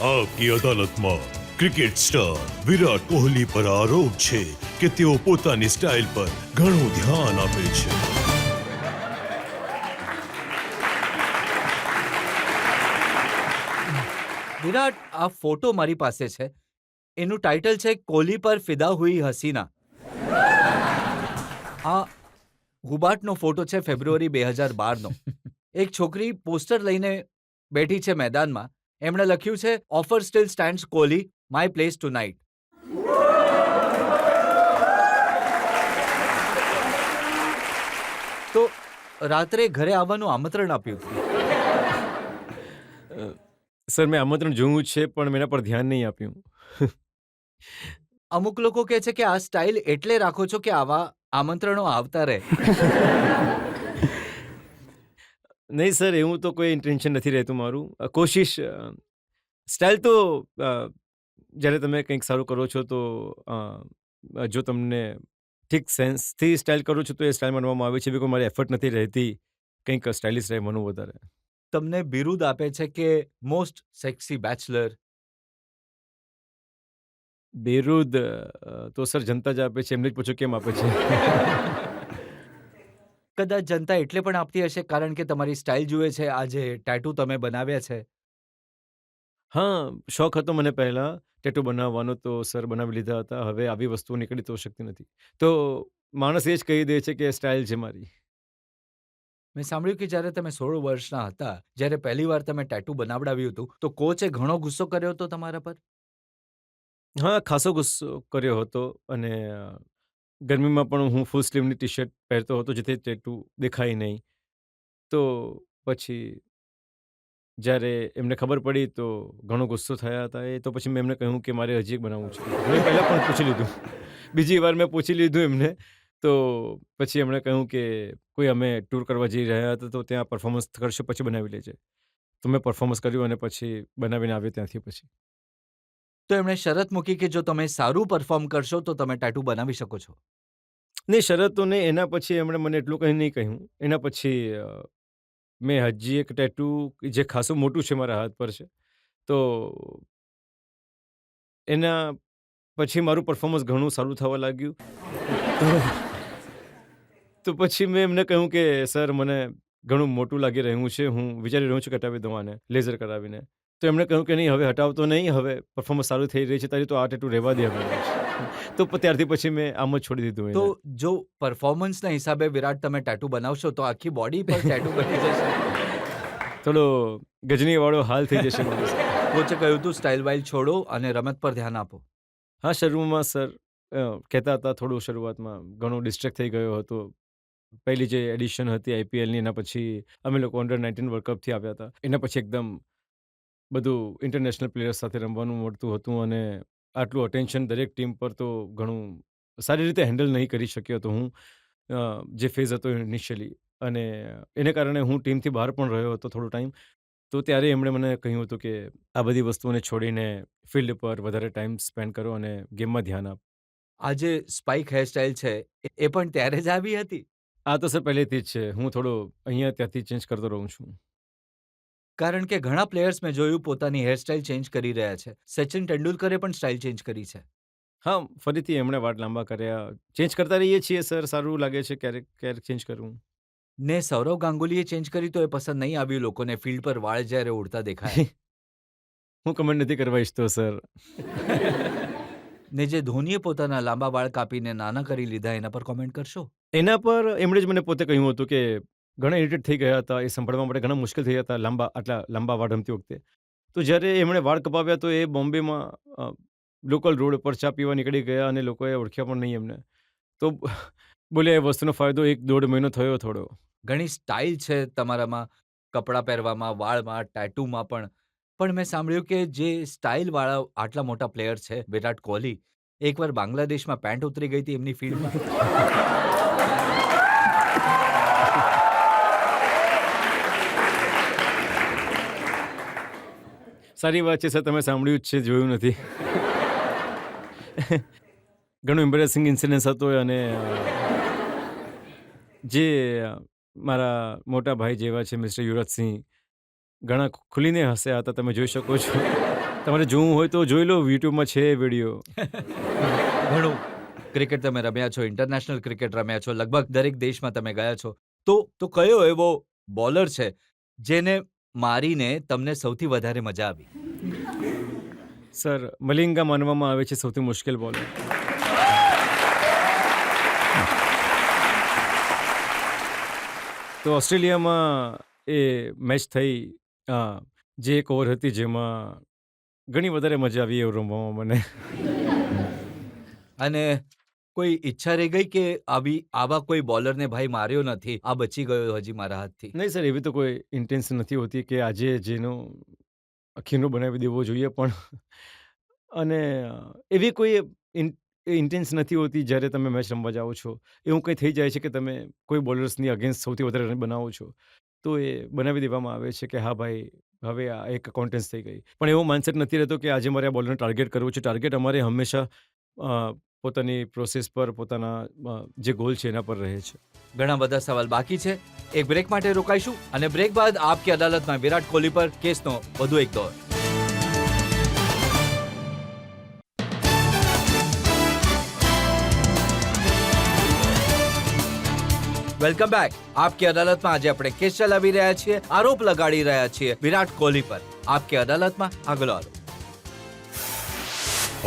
[SPEAKER 1] આપકી અદાલતમાં ક્રિકેટ સ્ટાર વિરાટ કોહલી પર આરોપ છે કે તેઓ પોતાની સ્ટાઇલ પર ઘણું ધ્યાન આપે છે.
[SPEAKER 2] વિરાટ, આ ફોટો મારી પાસે છે. એનું ટાઇટલ છે કોહલી પર ફિદા હુઈ હસીના. આ હુબાર્ટનો ફોટો છે ફેબ્રુઆરી 2012નો. એક છોકરી પોસ્ટર લઈને બેઠી છે મેદાનમાં. એમણે લખ્યું છે, offer still stands Kohli, my place tonight. તો રાત્રે ઘરે આવવાનું આમંત્રણ આપ્યું હતું.
[SPEAKER 3] સર, મેં આમંત્રણ જોયું છે, પણ મેં એના પર ધ્યાન નહીં આપ્યું.
[SPEAKER 2] અમુક લોકો કહે છે કે આ સ્ટાઇલ એટલે રાખો છો કે આવા આમંત્રણો આવતા રહે.
[SPEAKER 3] નહીં સર, એવું તો કોઈ ઇન્ટેન્શન નથી રહેતું મારું. કોશિશ, સ્ટાઇલ તો જ્યારે તમે કંઈક સારું કરો છો, તો જો તમને ઠીક સેન્સથી સ્ટાઇલ કરો છો, તો એ સ્ટાઇલ માનવામાં આવે છે. બી કોઈ મારી એફર્ટ નથી રહેતી કંઈક સ્ટાઇલિશ રહેવાનું વધારે.
[SPEAKER 2] તમને બિરુદ આપે છે કે મોસ્ટ સેક્સી બેચલર.
[SPEAKER 3] બિરુદ તો સર જનતા જ આપે છે, એમને જ પૂછો કેમ આપે છે.
[SPEAKER 2] કદાચ જનતા એટલે પણ આપતી હશે કારણ કે તમારી સ્ટાઇલ જુએ છે, આ જે ટેટુ તમે બનાવ્યા છે.
[SPEAKER 3] હા, શોખ હતો મને પહેલાં ટેટુ બનાવવાનો, તો સર બનાવી લીધા હતા. હવે આવી વસ્તુઓ નીકળી તો શકતી નથી. તો માણસ એ જ કહી દે છે કે સ્ટાઇલ છે મારી.
[SPEAKER 2] મેં સાંભળ્યું કે જ્યારે તમે 16 વર્ષના હતા, જ્યારે પહેલી વાર તમે ટેટુ બનાવડાવ્યું હતું, તો કોચે ઘણો ગુસ્સો કર્યો હતો તમારા પર?
[SPEAKER 3] હા, ખાસો ગુસ્સો કર્યો હતો, અને ગરમીમાં પણ હું ફૂલ સ્લીવની ટી-શર્ટ પહેરતો હતો, જેથી ટેટુ દેખાય નહીં. તો પછી જ્યારે એમને ખબર પડી, તો ઘણો ગુસ્સો થયા હતા એ. તો પછી મેં એમને કહ્યું કે મારે હજી એક બનાવવું છે. મેં પહેલાં પણ પૂછી લીધું. બીજી વાર મેં પૂછી લીધું એમને, તો પછી એમણે કહ્યું કે કોઈ અમે ટૂર કરવા જઈ રહ્યા હતા, તો ત્યાં પરફોર્મન્સ કરશો પછી બનાવી લેજે. તો મેં પરફોર્મન્સ કર્યું, અને પછી બનાવીને આવ્યો ત્યાંથી પછી.
[SPEAKER 2] તો એમણે શરત મૂકી કે જો તમે સારું પરફોર્મ કરશો તો તમે ટેટુ બનાવી શકો છો.
[SPEAKER 3] નહીં, શરતો નહીં. એના પછી એમણે મને એટલું કંઈ નહીં કહ્યું. એના પછી મેં હજી એક ટેટુ જે ખાસું મોટું છે મારા હાથ પર છે. તો એના પછી મારું પરફોર્મન્સ ઘણું સારું થવા લાગ્યું. તો તો પછી મેં એમને કહ્યું કે સર મને ઘણું મોટું લાગી રહ્યું છે. હું વિચારી રહ્યો છું કે હટાવી દઉં આને લેઝર કરાવીને. તો એમણે કહ્યું કે નહીં હવે હટાવતો નહીં, હવે પરફોર્મન્સ સારું થઈ રહી છે તારી તો આ ટેટુ રહેવા દે હવે. તો ત્યારથી પછી મેં આમ જ છોડી દીધું
[SPEAKER 2] તો
[SPEAKER 3] એને.
[SPEAKER 2] જો પરફોર્મન્સના હિસાબે વિરાટ તમે ટેટુ બનાવશો તો આખી બોડી પર ટેટુ બની જશે.
[SPEAKER 3] થોડો ગજનીવાળો હાલ થઈ જશે મારો સર.
[SPEAKER 2] કોચે કહ્યું હતું સ્ટાઇલ વાઇલ છોડો અને રમત પર ધ્યાન આપો.
[SPEAKER 3] હા, શરૂમાં સર કહેતા હતા થોડું શરૂઆતમાં ઘણો ડિસ્ટ્રેક્ટ થઈ ગયો હતો. પહેલી જે એડિશન હતી આઈપીએલની એના પછી અમે લોકો અંડર-19 વર્લ્ડ કપથી આવ્યા હતા. એના પછી એકદમ બધું ઇન્ટરનેશનલ પ્લેયર્સ સાથે રમવાનું મળતું હતું અને આટલું અટેન્શન દરેક ટીમ પર તો ઘણું સારી રીતે હેન્ડલ નહીં કરી શક્યો હતો હું. જે ફેઝ હતો ઇનિશિયલી અને એને કારણે હું ટીમથી બહાર પણ રહ્યો હતો થોડો ટાઈમ. તો ત્યારે એમણે મને કહ્યું હતું કે આ બધી વસ્તુઓને છોડીને ફિલ્ડ પર વધારે ટાઈમ સ્પેન્ડ કરો અને ગેમમાં ધ્યાન આપ.
[SPEAKER 2] આ જે સ્પાઇક હેરસ્ટાઇલ છે એ પણ ત્યારે જ આવી હતી.
[SPEAKER 3] આ તો સર પહેલેથી જ છે. હું થોડો અહીંયા ત્યાંથી ચેન્જ કરતો રહું છું.
[SPEAKER 2] કારણ કે ઘણા પ્લેયર્સ મેં જોયું પોતાની હેરસ્ટાઇલ ચેન્જ કરી રહ્યા છે. સચિન તેંડુલકરે પણ સ્ટાઇલ ચેન્જ કરી છે.
[SPEAKER 3] હા, ફરીથી એમણે વાળ લાંબા કર્યા. ચેન્જ કરતા રહીએ છીએ સર, સારું લાગે છે ક્યારેક ક્યારેક ચેન્જ કરવું.
[SPEAKER 2] ને સૌરવ ગાંગુલીએ ચેન્જ કરી તો એ પસંદ નહીં આવ્યું લોકોને ફિલ્ડ પર વાળ જ્યારે ઉડતા દેખાય.
[SPEAKER 3] હું કમેન્ટ નથી કરવા ઈચ્છતો સર.
[SPEAKER 2] ને જે ધોનીએ પોતાના લાંબા વાળ કાપીને નાના કરી લીધા એના પર કોમેન્ટ કરશો?
[SPEAKER 3] એના પર એમણે જ મને પોતે કહ્યું હતું કે ઘણા ઇરિટેટ થઈ ગયા હતા. એ સંભાળવા માટે ઘણા મુશ્કેલ થઈ હતા આટલા લાંબા વાળ રમતી વખતે. તો જ્યારે એમણે વાળ કપાવ્યા તો એ બોમ્બેમાં લોકલ રોડ પર ચા પીવા નીકળી ગયા અને લોકોએ ઓળખ્યા પણ નહીં એમને. તો બોલે એ વસ્તુનો ફાયદો 1-1.5 મહિનો થયો થોડો.
[SPEAKER 2] ઘણી સ્ટાઇલ છે તમારામાં, કપડાં પહેરવામાં, વાળમાં, ટેટુમાં પણ. પણ મેં સાંભળ્યું કે જે સ્ટાઇલવાળા આટલા મોટા પ્લેયર છે વિરાટ કોહલી, એકવાર બાંગ્લાદેશમાં પેન્ટ ઉતરી ગઈ હતી એમની ફિલ્ડમાં.
[SPEAKER 3] સારી વાત છે સર, તમે સાંભળ્યું જ છે, જોયું નથી. ઘણું એમ્બેરેસિંગ ઇન્સિડન્સ હતો અને જે મારા મોટા ભાઈ જેવા છે મિસ્ટર યુવરાજસિંહ, ઘણા ખુલીને હસ્યા હતા. તમે જોઈ શકો છો. તમારે જોવું હોય તો જોઈ લો, યુટ્યુબમાં છે વિડીયો.
[SPEAKER 2] ઘણું ક્રિકેટ તમે રમ્યા છો, ઇન્ટરનેશનલ ક્રિકેટ રમ્યા છો, લગભગ દરેક દેશમાં તમે ગયા છો. તો કયો એવો બોલર છે જેને મારીને તમને સૌથી વધારે મજા આવી?
[SPEAKER 3] સર, મલિંગા માનવામાં આવે છે સૌથી મુશ્કેલ બોલર. તો ઓસ્ટ્રેલિયામાં એ મેચ થઈ, જે એક ઓવર હતી જેમાં ઘણી વધારે મજા આવી એવું રમવામાં મને.
[SPEAKER 2] અને કોઈ ઈચ્છા રહી ગઈ કે આવા કોઈ બોલરને ભાઈ માર્યો નથી, આ બચી ગયો હજી મારા હાથથી?
[SPEAKER 3] નહીં સર, એવી તો કોઈ ઇન્ટેન્શન નથી હોતી કે આજે જેનો ખીનો બનાવી દેવો જોઈએ પણ અને એવી કોઈ ઇન્ટેન્સ નથી હોતી જ્યારે તમે મેચ રમવા જાઓ છો. એવું કંઈ થઈ જાય છે કે તમે કોઈ બોલર્સની અગેન્સ્ટ સૌથી વધારે રન બનાવો છો, તો એ બનાવી દેવામાં આવે છે કે હા ભાઈ, હવે આ એક કોન્ટેન્સ થઈ ગઈ. પણ એવો માઇન્ડસેટ નથી રહેતો કે આજે મારે આ બોલરને ટાર્ગેટ કરવું છે. ટાર્ગેટ અમારે હંમેશા પોતાની પ્રોસેસ પર, પોતાના જે ગોલ છે એના પર રહે છે.
[SPEAKER 2] ઘણા બધા સવાલ બાકી છે. એક બ્રેક માટે રોકાઈશું અને બ્રેક બાદ આપકી અદાલતમાં વિરાટ કોહલી પર કેસનો વધુ એક દોર. Welcome back. આપકી અદાલતમાં આજે આપણે કેસ ચલાવી રહ્યા છીએ, આરોપ લગાડી રહ્યા છીએ વિરાટ કોહલી પર. આપકી અદાલતમાં આગલો આરોપ.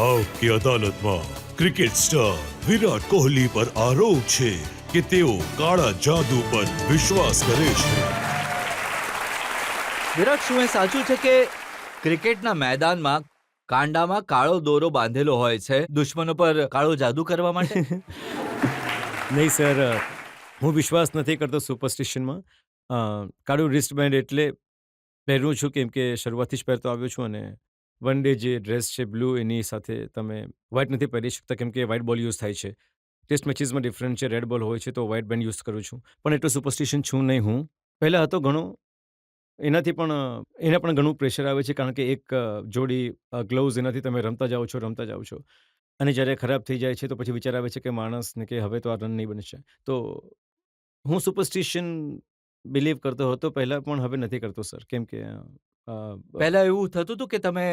[SPEAKER 1] આપકી અદાલતમાં ક્રિકેટ સ્ટાર વિરાટ કોહલી પર આરોપ છે કે તેઓ કાળા જાદુ પર વિશ્વાસ કરે છે.
[SPEAKER 2] વિરાટ, શું એ સાચું છે કે ક્રિકેટના મેદાનમાં કાંડામાં કાળો દોરો બાંધેલો હોય છે દુશ્મનો પર કાળો જાદુ કરવા માટે?
[SPEAKER 3] નહીં સર, હું વિશ્વાસ નથી કરતો સુપરસ્ટિશનમાં. કાળું રિસ્ટબેન્ડ એટલે પહેરું છું કેમ કે શરૂઆતથી જ પહેરતો આવ્યો છું અને વન ડે જે ડ્રેસ છે બ્લુ, એની સાથે તમે વ્હાઇટ નથી પહેરી શકતા કેમ કે વ્હાઇટ બોલ યુઝ થાય છે. ટેસ્ટ મેચીસમાં ડિફરન્ટ છે, રેડ બોલ હોય છે તો વ્હાઇટ બેન્ડ યુઝ કરું છું. પણ એટલું સુપરસ્ટિશન છું નહીં હું. પહેલાં હતો ઘણો, એના પણ ઘણું પ્રેશર આવે છે કારણ કે એક જોડી ગ્લવ્સ એનાથી તમે રમતા જાઓ છો અને જ્યારે ખરાબ થઈ જાય છે તો પછી વિચાર આવે છે કે માણસને કે હવે તો આ રન નહીં બનશે. તો હું સુપરસ્ટિશન બિલીવ કરતો હતો પહેલાં, પણ હવે નથી કરતો સર કેમ કે
[SPEAKER 2] પહેલા એવું થતું હતું કે તમે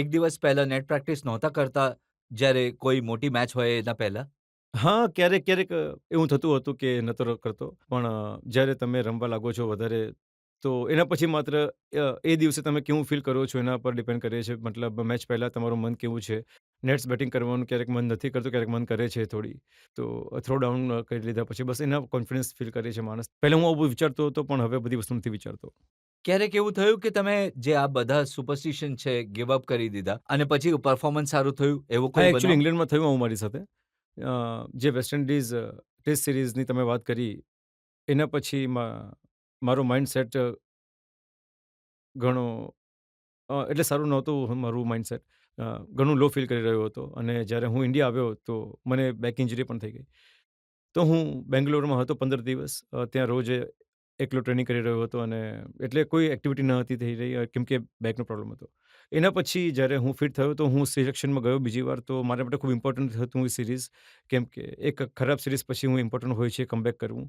[SPEAKER 2] એક દિવસ પહેલા નેટ પ્રેક્ટિસ નહોતા કરતા જ્યારે કોઈ મોટી મેચ હોય એના પહેલા?
[SPEAKER 3] હા, ક્યારેક એવું થતું હતું કે નહોતો કરતો. પણ જ્યારે તમે રમવા લાગો છો વધારે, તો એના પછી માત્ર એ દિવસે તમે કેવું ફીલ કરો છો એના પર ડિપેન્ડ કરે છે. મતલબ મેચ પહેલાં તમારું મન કેવું છે. નેટ્સ બેટિંગ કરવાનું ક્યારેક મન નથી કરતું, ક્યારેક મન કરે છે થોડી. તો થ્રો ડાઉન કરી લીધા પછી બસ એના કોન્ફિડન્સ ફીલ કરે છે માણસ. પહેલાં હું આવું વિચારતો હતો, પણ હવે બધી વસ્તુ નથી વિચારતો.
[SPEAKER 2] ક્યારેક એવું થયું કે તમે જે આ બધા સુપરસ્ટિશન છે ગિવ અપ કરી દીધા અને પછી પરફોર્મન્સ સારું થયું એવું
[SPEAKER 3] હા,
[SPEAKER 2] કોઈ
[SPEAKER 3] એકચ્યુઅલી
[SPEAKER 2] બનાવ?
[SPEAKER 3] ઇંગ્લેન્ડમાં થયું આવું મારી સાથે. જે વેસ્ટ ઇન્ડિઝ ટેસ્ટ સિરીઝની તમે વાત કરી, એના પછી મારો માઇન્ડસેટ ઘણો એટલે સારું નહોતું મારું માઇન્ડસેટ. ઘણું લો ફીલ કરી રહ્યો હતો અને જ્યારે હું ઇન્ડિયા આવ્યો તો મને બેક ઇન્જરી પણ થઈ ગઈ. તો હું બેંગ્લોરમાં હતો 15 દિવસ. ત્યાં રોજ એકલો ટ્રેનિંગ કરી રહ્યો હતો અને એટલે કોઈ એક્ટિવિટી ન હતી થઈ રહી, કેમ કે બેકનો પ્રોબ્લેમ હતો. એના પછી જ્યારે હું ફિટ થયો તો હું સિલેક્શનમાં ગયો બીજી વાર. તો મારા માટે ખૂબ ઇમ્પોર્ટન્ટ હતું એ સિરીઝ, કેમ કે એક ખરાબ સિરીઝ પછી હું ઇમ્પોર્ટન્ટ હોય છે કમબેક કરવું.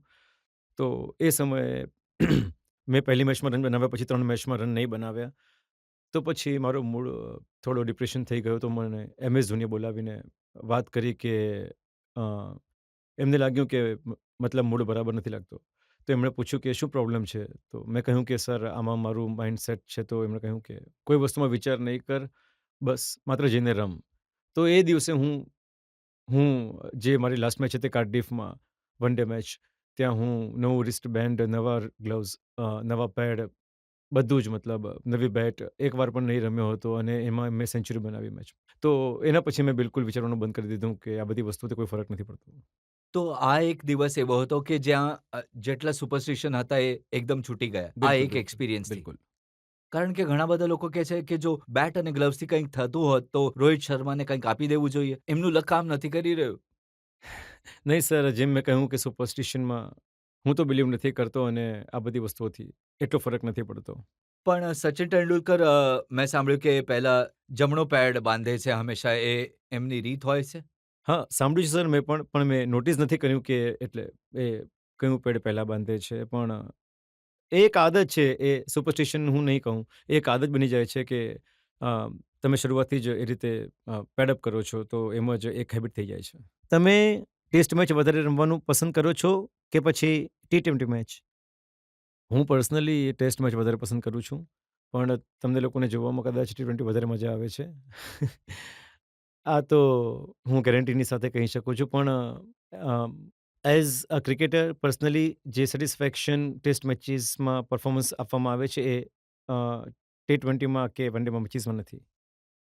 [SPEAKER 3] તો એ સમયે મેં પહેલી મેચમાં રન બનાવ્યા, પછી 3 મેચમાં રન નહીં બનાવ્યા. તો પછી મારો મૂડ થોડો ડિપ્રેશન થઈ ગયો. તો મને MS ધોનીએ બોલાવીને વાત કરી કે અ, એમને લાગ્યું કે મતલબ મૂડ બરાબર નથી લાગતો. તો એમણે પૂછ્યું કે શું પ્રોબ્લેમ છે? તો મેં કહ્યું કે સર આમાં મારું માઇન્ડસેટ છે. તો એમણે કહ્યું કે કોઈ વસ્તુમાં વિચાર નહીં કર, બસ માત્ર જઈને રમ. તો એ દિવસે હું જે મારી લાસ્ટ મેચ હતી કાર્ડિફમાં, વન ડે મેચ, ત્યાં હું નવું રિસ્ટ બેન્ડ, નવા ગ્લવ્સ, નવા પેડ, બધું જ મતલબ નવી બેટ, એકવાર પણ નહીં રમ્યો હતો અને એમાં મેં સેન્ચુરી બનાવી મેચ. તો એના પછી મેં બિલકુલ વિચારવાનું બંધ કરી દીધું કે આ બધી વસ્તુથી કોઈ ફરક નથી પડતો.
[SPEAKER 2] તો આ એક દિવસ એવો હતો કે જ્યાં જેટલા સુપરસ્ટિશન હતા એ એકદમ છૂટી ગયા આ
[SPEAKER 3] બિલકુલ,
[SPEAKER 2] એક
[SPEAKER 3] બિલકુલ,
[SPEAKER 2] એક્સપિરિયન્સથી.
[SPEAKER 3] બિલકુલ.
[SPEAKER 2] કારણ કે ઘણા બધા લોકો કહે છે કે જો બેટ અને ગ્લવ્સથી કંઈક થતું હોત તો રોહિત શર્માને કંઈક આપી દેવું જોઈએ. એમનું લક કામ નથી કરી રહ્યું.
[SPEAKER 3] નહીં સર, જેમ મેં કહ્યું કે સુપરસ્ટિશનમાં હું તો બિલીવ નથી કરતો અને આ બધી વસ્તુઓથી એટલો ફરક નથી પડતો.
[SPEAKER 2] પણ સચિન તેંડુલકર મેં સાંભળ્યું કે પહેલા જમણો પેડ બાંધે છે હંમેશા એ એમની રીત હોય છે.
[SPEAKER 3] હા, સાંભળ્યું છે સર મેં પણ મેં નોટિસ નથી કર્યું કે એટલે એ કયું પેડ પહેલાં બાંધે છે. પણ એ એક આદત છે, એ સુપરસ્ટિશન હું નહીં કહું. એ એક આદત બની જાય છે કે અ, તમે શરૂઆતથી જ એ રીતે પેડઅપ કરો છો તો એમ જ એક હેબિટ થઈ જાય છે. તમે ટેસ્ટ મેચ વધારે રમવાનું પસંદ કરો છો કે પછી T20 મેચ? હું પર્સનલી ટેસ્ટ મેચ વધારે પસંદ કરું છું. પણ તમને લોકોને જોવામાં કદાચ T20 વધારે મજા આવે છે. આ તો હું ગેરંટીની સાથે કહી શકું છું. પણ એઝ અ ક્રિકેટર પર્સનલી જે સેટિસ્ફેક્શન ટેસ્ટ મેચીસમાં પરફોર્મન્સ આપવામાં આવે છે એ T20માં કે વન ડેમાં મેચીસમાં નથી.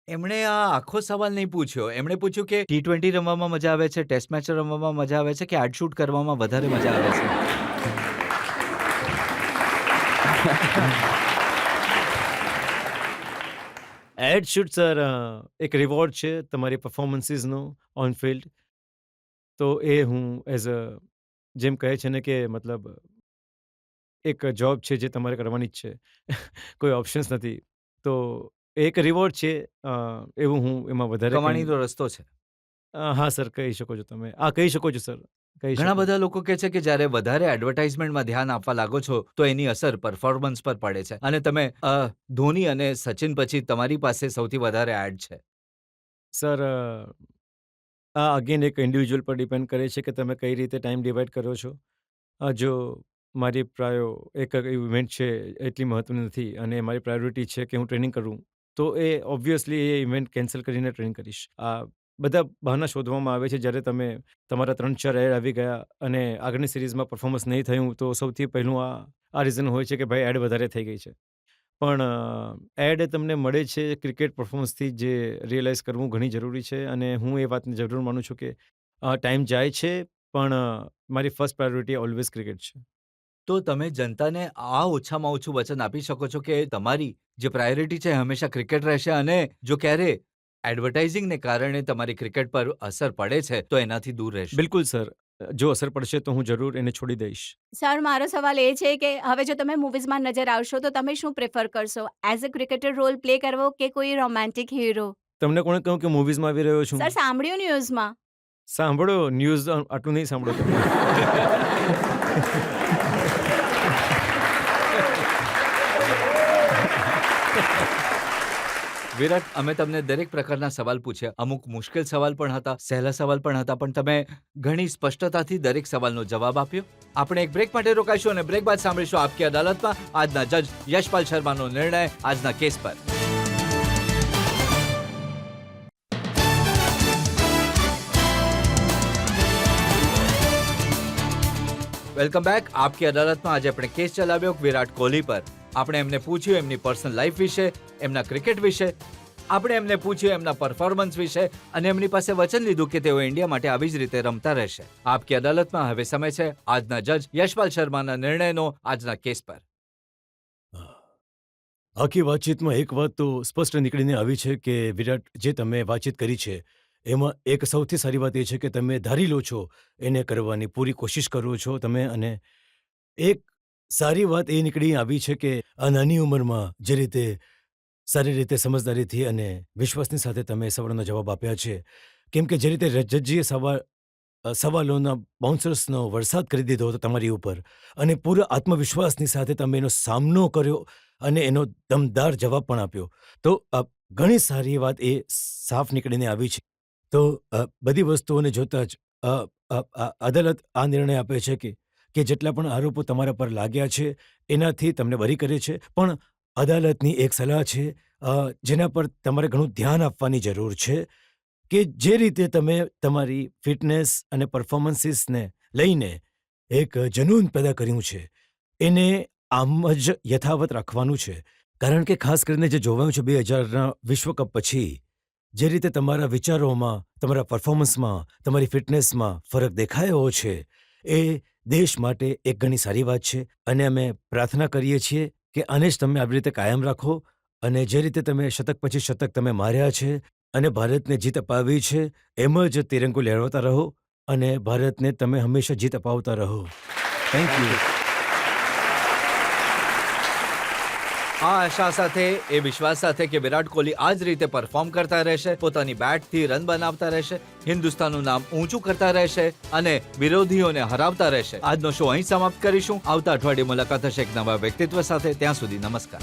[SPEAKER 2] એમણે આ આખો સવાલ નહીં પૂછ્યો. એમણે પૂછ્યું કે T20 રમવામાં મજા આવે છે, ટેસ્ટ મેચ રમવામાં મજા આવે છે કે એડ શૂટ કરવામાં વધારે મજા આવે છે.
[SPEAKER 3] એડ શૂટ સર એક રિવોર્ડ છે તમારી પરફોર્મન્સીસનો ઓન ફિલ્ડ. તો એ હું એઝ અ જેમ કહે છે ને કે મતલબ એક જોબ છે જે તમારે કરવાની જ છે. કોઈ ઓપ્શન્સ નથી. તો એક રિવોર્ડ છે, એવું હું એમાં વધારે કંઈ
[SPEAKER 2] કમાણીનો રસ્તો છે.
[SPEAKER 3] હા સર, કહી શકો છો તમે. કહી શકો છો સર. કહી
[SPEAKER 2] ઘણા
[SPEAKER 3] શકો.
[SPEAKER 2] બધા લોકો કહે છે કે જ્યારે વધારે એડવર્ટાઇઝમેન્ટમાં ધ્યાન આપવા લાગો છો તો એની અસર પરફોર્મન્સ પર પડે છે અને તમે ધોની અને સચિન પછી તમારી પાસે સૌથી વધારે એડ છે.
[SPEAKER 3] સર આ અગેન એક ઇન્ડિવિજ્યુઅલ પર ડિપેન્ડ કરે છે કે તમે કઈ રીતે ટાઈમ ડિવાઈડ કરો છો. જો મારી એક ઇવેન્ટ છે એટલી મહત્ત્વની નથી અને મારી પ્રાયોરિટી છે કે હું ટ્રેનિંગ કરું, તો એ ઓબ્વિયસલી એ ઇવેન્ટ કેન્સલ કરીને ટ્રેનિંગ કરીશ. આ બધા બહાના શોધવામાં આવે છે જ્યારે તમારા 3-4 એડ આવી ગયા અને આગળની સિરીઝમાં પરફોર્મન્સ નહીં થયું, તો સૌથી પહેલું આ રીઝન હોય છે કે ભાઈ એડ વધારે થઈ ગઈ છે. પણ એડ તમને મળે છે ક્રિકેટ પરફોર્મન્સથી, જે રિયલાઇઝ કરવું ઘણી જરૂરી છે અને હું એ વાતને જરૂર માનું છું કે ટાઈમ જાય છે પણ મારી ફર્સ્ટ પ્રાયોરિટી ઓલવેઝ ક્રિકેટ છે.
[SPEAKER 2] તો તમે જનતાને આ ઓછામાં ઓછું વચન આપી શકો છો કે તમારી જે પ્રાયોરિટી છે હંમેશા ક્રિકેટ રહેશે અને જો ક્યારે એડવર્ટાઇઝિંગને કારણે તમારી ક્રિકેટ પર અસર પડે છે તો એનાથી દૂર રહેશો.
[SPEAKER 3] બિલકુલ સર, જો અસર પડશે તો હું જરૂર એને છોડી દઈશ.
[SPEAKER 4] સર, મારો સવાલ એ છે કે હવે જો તમે મૂવીઝમાં નજર આવશો તો તમે શું પ્રિફર કરશો? As a cricketer role play કરવો કે કોઈ રોમેન્ટિક હીરો?
[SPEAKER 3] તમને કોણે કહ્યું કે મૂવીઝમાં આવી રહ્યો છું?
[SPEAKER 4] સર, સાંભળ્યું ન્યૂઝમાં.
[SPEAKER 3] સાંભળો ન્યૂઝ, આટલું નહીં સાંભળો તમે.
[SPEAKER 2] વિરાટ, અમે તમને દરેક પ્રકારના સવાલ પૂછ્યા. અમુક મુશ્કેલ સવાલ પણ હતા, સહેલા સવાલ પણ હતા, પણ તમે ઘણી સ્પષ્ટતાથી દરેક સવાલનો જવાબ આપ્યો. આપણે એક બ્રેક માટે રોકાઈશું અને બ્રેક બાદ સાંભળીશું આપકી અદાલતમાં આજના જજ યશપાલ શર્માનો નિર્ણય આજના કેસ પર. Welcome back. આપકી અદાલતમાં આજે આપણે કેસ ચલાવ્યો વિરાટ કોહલી પર. આપણે એમને પૂછ્યું એમની પર્સનલ લાઈફ વિશે, એમના ક્રિકેટ વિશે, આપણે એમને પૂછ્યું એમના પરફોર્મન્સ વિશે અને એમની પાસે વચન લીધું કે તેઓ ઇન્ડિયા માટે આવી જ રીતે રમતા રહેશે. આપકી અદાલતમાં હવે સમય છે આજના જજ યશપાલ શર્માના નિર્ણયનો આજના કેસ પર.
[SPEAKER 5] આખી વાતચીતમાં એક વાત તો સ્પષ્ટ નીકળીને આવી છે કે વિરાટ, જે તમે વાતચીત કરી છે એમાં એક સૌથી સારી વાત એ છે કે તમે ધારી લો છો, એને કરવાની પૂરી કોશિશ કરો છો તમે. અને એક સારી વાત એ નીકળી આવી છે કે આ નાની ઉંમરમાં જે રીતે સારી રીતે સમજદારીથી અને વિશ્વાસની સાથે તમે સવાલનો જવાબ આપ્યા છે, કેમ કે જે રીતે જજીએ સવાલોના બાઉન્સર્સનો વરસાદ કરી દીધો હતો તમારી ઉપર અને પૂરા આત્મવિશ્વાસની સાથે તમે એનો સામનો કર્યો અને એનો દમદાર જવાબ પણ આપ્યો, તો ઘણી સારી વાત એ સાફ નીકળીને આવી છે. તો બધી વસ્તુઓને જોતાં જ અદાલત આ નિર્ણય આપે છે કે જેટલા પણ આરોપો તમારા પર લાગ્યા છે એનાથી તમને બરી કરે છે. પણ અદાલતની એક સલાહ છે જેના પર તમારે ઘણું ધ્યાન આપવાની જરૂર છે કે જે રીતે તમે તમારી ફિટનેસ અને પરફોર્મન્સીસને લઈને એક જનૂન પેદા કર્યું છે એને આમ જ યથાવત રાખવાનું છે. કારણ કે ખાસ કરીને જે જોવાયું છે 2000ના વિશ્વકપ પછી જે રીતે તમારા વિચારોમાં, તમારા પરફોર્મન્સમાં, તમારી ફિટનેસમાં ફરક દેખાયો છે એ દેશ માટે એક ઘણી સારી વાત છે. અને અમે પ્રાર્થના કરીએ છીએ કે આને જ તમે આવી રીતે કાયમ રાખો અને જે રીતે તમે શતક પછી શતક તમે માર્યા છે અને ભારતને જીત અપાવી છે એમ જ તિરંગો લહેરાવતા રહો અને ભારતને તમે હંમેશા જીત અપાવતા રહો. Thank you.
[SPEAKER 2] આ આશા સાથે, એ વિશ્વાસ સાથે કે વિરાટ કોહલી આ જ રીતે પરફોર્મ કરતા રહેશે, પોતાની બેટથી રન બનાવતા રહેશે, હિન્દુસ્તાનનું નામ ઊંચું કરતા રહેશે અને વિરોધીઓને હરાવતા રહેશે. આજનો શો અહીં સમાપ્ત કરીશું. આવતા અઠવાડિયે મુલાકાત હશે એક નવા વ્યક્તિત્વ સાથે. ત્યાં સુધી નમસ્કાર.